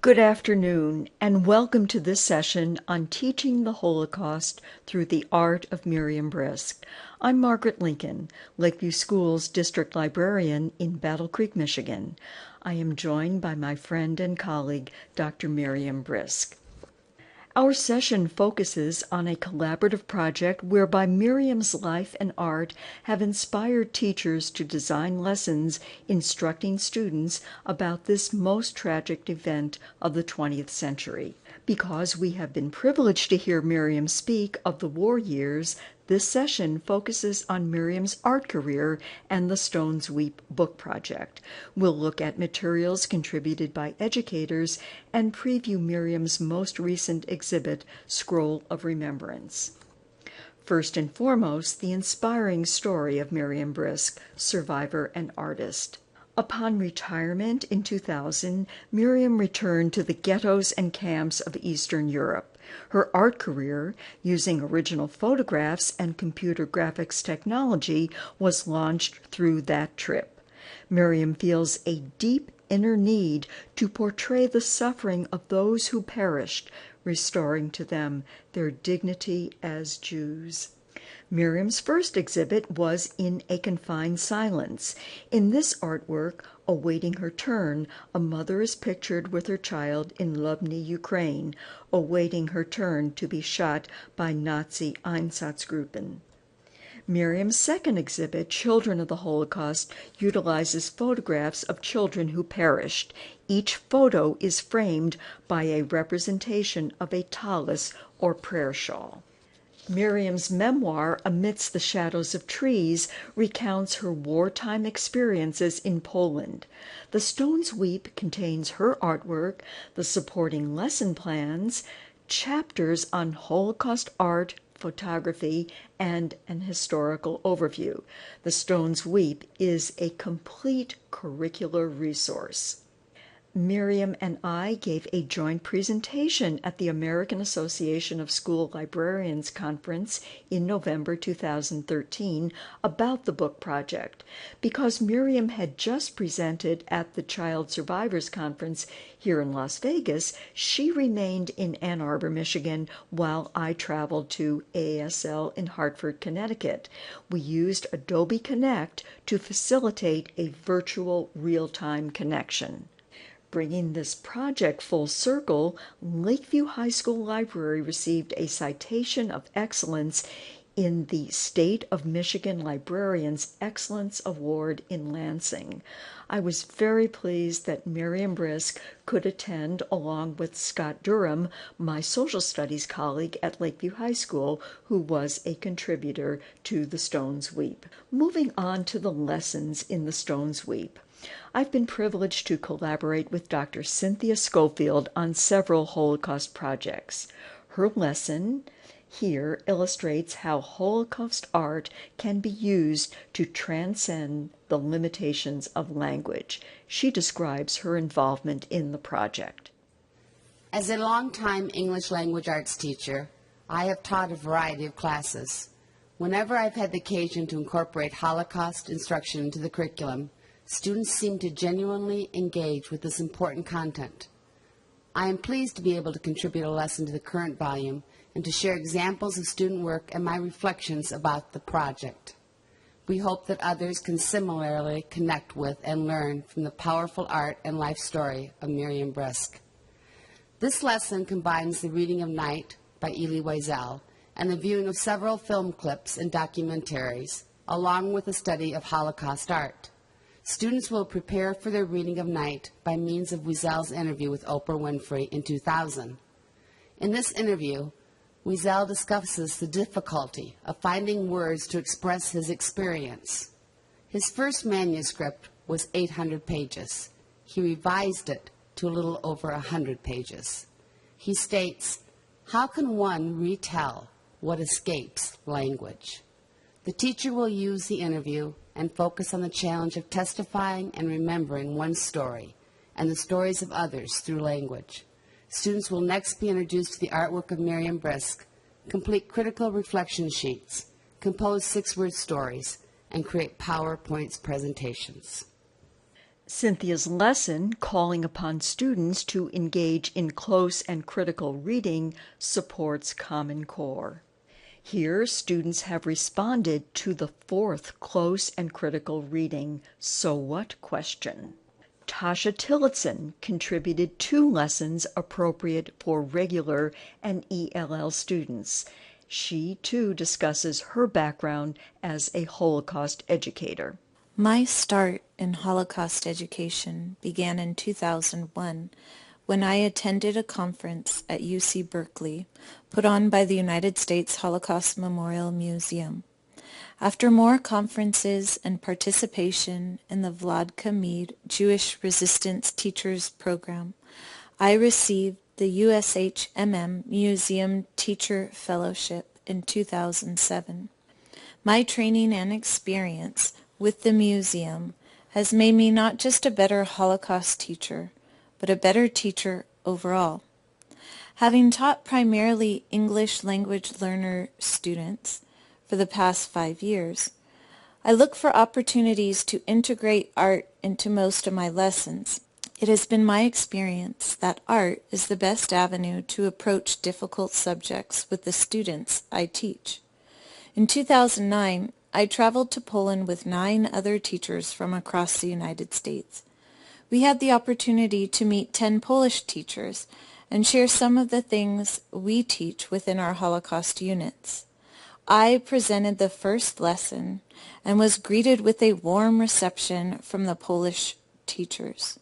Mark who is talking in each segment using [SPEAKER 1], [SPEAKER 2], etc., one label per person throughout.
[SPEAKER 1] Good afternoon, and welcome to this session on teaching the Holocaust through the art of Miriam Brisk. I'm Margaret Lincoln, Lakeview Schools District Librarian in Battle Creek, Michigan. I am joined by my friend and colleague, Dr. Miriam Brisk. Our session focuses on a collaborative project whereby Miriam's life and art have inspired teachers to design lessons instructing students about this most tragic event of the 20th century. Because we have been privileged to hear Miriam speak of the war years, this session focuses on Miriam's art career and the Stones Weep book project. We'll look at materials contributed by educators and preview Miriam's most recent exhibit, Scroll of Remembrance. First and foremost, the inspiring story of Miriam Brisk, survivor and artist. Upon retirement in 2000, Miriam returned to the ghettos and camps of Eastern Europe. Her art career, using original photographs and computer graphics technology, was launched through that trip. Miriam feels a deep inner need to portray the suffering of those who perished, restoring to them their dignity as Jews. Miriam's first exhibit was in a confined silence. In this artwork, awaiting her turn, a mother is pictured with her child in Lubny, Ukraine, awaiting her turn to be shot by Nazi Einsatzgruppen. Miriam's second exhibit, Children of the Holocaust, utilizes photographs of children who perished. Each photo is framed by a representation of a tallis or prayer shawl. Miriam's memoir, Amidst the Shadows of Trees, recounts her wartime experiences in Poland. The Stones Weep contains her artwork, the supporting lesson plans, chapters on Holocaust art, photography, and an historical overview. The Stones Weep is a complete curricular resource. Miriam and I gave a joint presentation at the American Association of School Librarians Conference in November 2013 about the book project. Because Miriam had just presented at the Child Survivors Conference here in Las Vegas, she remained in Ann Arbor, Michigan, while I traveled to AASL in Hartford, Connecticut. We used Adobe Connect to facilitate a virtual real-time connection. Bringing this project full circle, Lakeview High School Library received a Citation of Excellence in the State of Michigan Librarians Excellence Award in Lansing. I was very pleased that Miriam Brisk could attend along with Scott Durham, my social studies colleague at Lakeview High School, who was a contributor to the Stones Weep. Moving on to the lessons in the Stones Weep. I've been privileged to collaborate with Dr. Cynthia Schofield on several Holocaust projects. Her lesson here illustrates how Holocaust art can be used to transcend the limitations of language. She describes her involvement in the project.
[SPEAKER 2] As a longtime English language arts teacher, I have taught a variety of classes. Whenever I've had the occasion to incorporate Holocaust instruction into the curriculum, students seem to genuinely engage with this important content. I am pleased to be able to contribute a lesson to the current volume and to share examples of student work and my reflections about the project. We hope that others can similarly connect with and learn from the powerful art and life story of Miriam Brisk. This lesson combines the reading of Night by Elie Wiesel and the viewing of several film clips and documentaries, along with a study of Holocaust art. Students will prepare for their reading of Night by means of Wiesel's interview with Oprah Winfrey in 2000. In this interview, Wiesel discusses the difficulty of finding words to express his experience. His first manuscript was 800 pages. He revised it to a little over 100 pages. He states, "How can one retell what escapes language?" The teacher will use the interview and focus on the challenge of testifying and remembering one's story and the stories of others through language. Students will next be introduced to the artwork of Miriam Brisk, complete critical reflection sheets, compose 6-word stories, and create PowerPoint presentations.
[SPEAKER 1] Cynthia's lesson, calling upon students to engage in close and critical reading, supports Common Core. Here, students have responded to the fourth close and critical reading, So What question. Tasha Tillotson contributed 2 lessons appropriate for regular and ELL students. She, too, discusses her background as a Holocaust educator.
[SPEAKER 3] My start in Holocaust education began in 2001 when I attended a conference at UC Berkeley put on by the United States Holocaust Memorial Museum. After more conferences and participation in the Vladka Mead Jewish Resistance Teachers Program, I received the USHMM Museum Teacher Fellowship in 2007. My training and experience with the museum has made me not just a better Holocaust teacher, but a better teacher overall. Having taught primarily English language learner students for the past 5 years, I look for opportunities to integrate art into most of my lessons. It has been my experience that art is the best avenue to approach difficult subjects with the students I teach. In 2009, I traveled to Poland with 9 other teachers from across the United States. We had the opportunity to meet 10 Polish teachers and share some of the things we teach within our Holocaust units. I presented the first lesson and was greeted with a warm reception from the Polish teachers.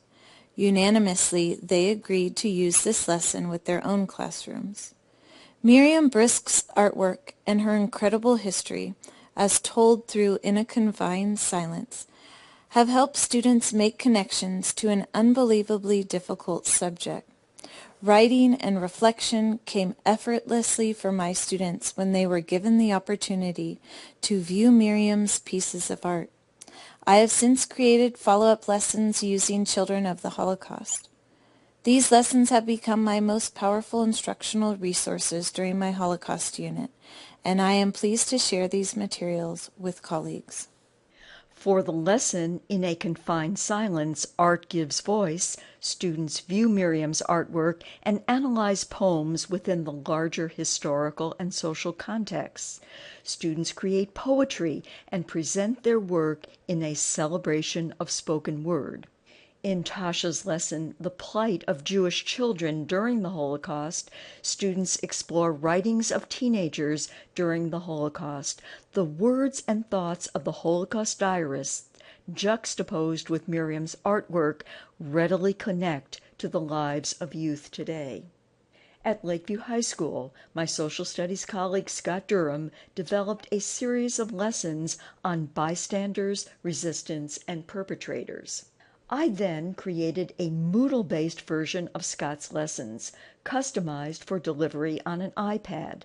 [SPEAKER 3] Unanimously, they agreed to use this lesson with their own classrooms. Miriam Brisk's artwork and her incredible history, as told through In a Confined Silence, have helped students make connections to an unbelievably difficult subject. Writing and reflection came effortlessly for my students when they were given the opportunity to view Miriam's pieces of art. I have since created follow-up lessons using children of the Holocaust. These lessons have become my most powerful instructional resources during my Holocaust unit, and I am pleased to share these materials with colleagues.
[SPEAKER 1] For the lesson, In a Confined Silence, Art Gives Voice, students view Miriam's artwork and analyze poems within the larger historical and social contexts. Students create poetry and present their work in a celebration of spoken word. In Tasha's lesson, The Plight of Jewish Children During the Holocaust, students explore writings of teenagers during the Holocaust. The words and thoughts of the Holocaust diarists, juxtaposed with Miriam's artwork, readily connect to the lives of youth today. At Lakeview High School, my social studies colleague Scott Durham developed a series of lessons on bystanders, resistance, and perpetrators. I then created a Moodle-based version of Scott's lessons, customized for delivery on an iPad.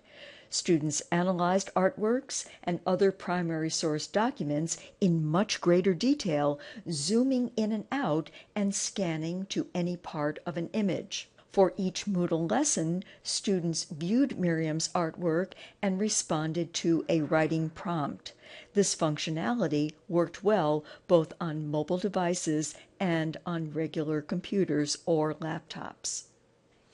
[SPEAKER 1] Students analyzed artworks and other primary source documents in much greater detail, zooming in and out and scanning to any part of an image. For each Moodle lesson, students viewed Miriam's artwork and responded to a writing prompt. This functionality worked well both on mobile devices and on regular computers or laptops.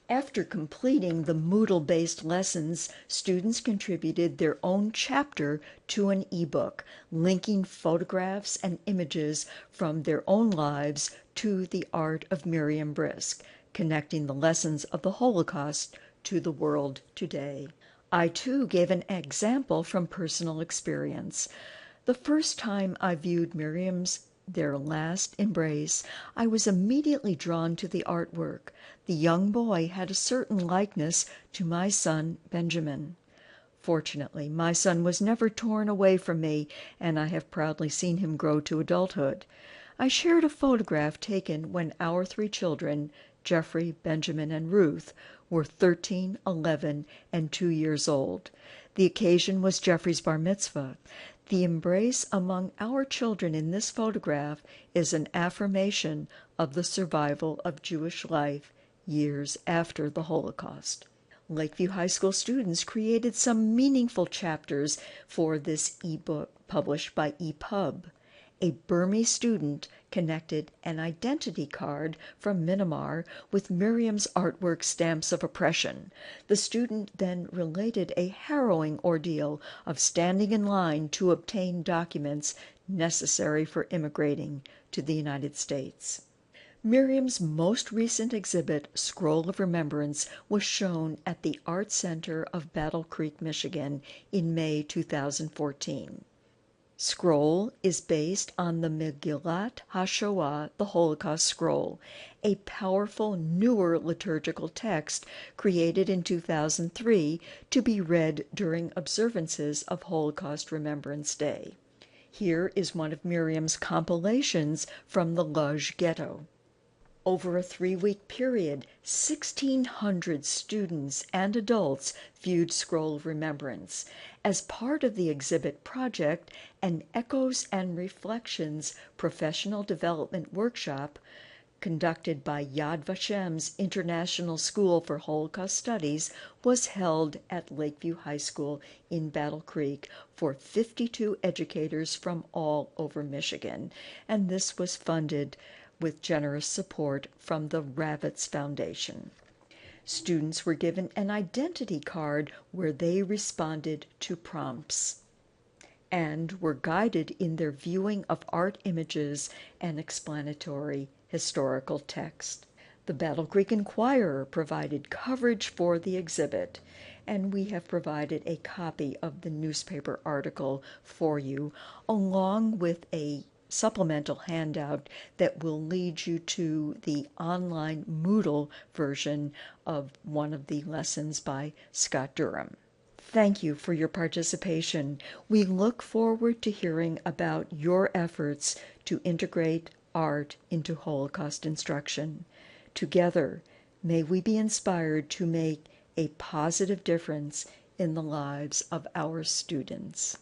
[SPEAKER 1] After completing the Moodle-based lessons, students contributed their own chapter to an ebook, linking photographs and images from their own lives to the art of Miriam Brisk, connecting the lessons of the Holocaust to the world today. I, too, gave an example from personal experience. The first time I viewed Miriam's Their Last Embrace, I was immediately drawn to the artwork. The young boy had a certain likeness to my son, Benjamin. Fortunately, my son was never torn away from me, and I have proudly seen him grow to adulthood. I shared a photograph taken when our 3 children, Jeffrey, Benjamin, and Ruth, were 13, 11, and 2 years old. The occasion was Jeffrey's bar mitzvah. The embrace among our children in this photograph is an affirmation of the survival of Jewish life years after the Holocaust. Lakeview High School students created some meaningful chapters for this ebook published by EPUB. a Burmese student connected an identity card from Myanmar with Miriam's artwork Stamps of Oppression. The student then related a harrowing ordeal of standing in line to obtain documents necessary for immigrating to the United States. Miriam's most recent exhibit, Scroll of Remembrance, was shown at the Art Center of Battle Creek, Michigan in May 2014. Scroll is based on the Megillat HaShoah, the Holocaust Scroll, a powerful newer liturgical text created in 2003 to be read during observances of Holocaust Remembrance Day. Here is one of Miriam's compilations from the Lodz Ghetto. Over a 3-week period, 1,600 students and adults viewed Scroll of Remembrance. As part of the exhibit project, an Echoes and Reflections professional development workshop conducted by Yad Vashem's International School for Holocaust Studies was held at Lakeview High School in Battle Creek for 52 educators from all over Michigan, and this was funded with generous support from the Ravitz Foundation. Students were given an identity card where they responded to prompts and were guided in their viewing of art images and explanatory historical text. The Battle Creek Enquirer provided coverage for the exhibit, and we have provided a copy of the newspaper article for you, along with a supplemental handout that will lead you to the online Moodle version of one of the lessons by Scott Durham. Thank you for your participation. We look forward to hearing about your efforts to integrate art into Holocaust instruction. Together, may we be inspired to make a positive difference in the lives of our students.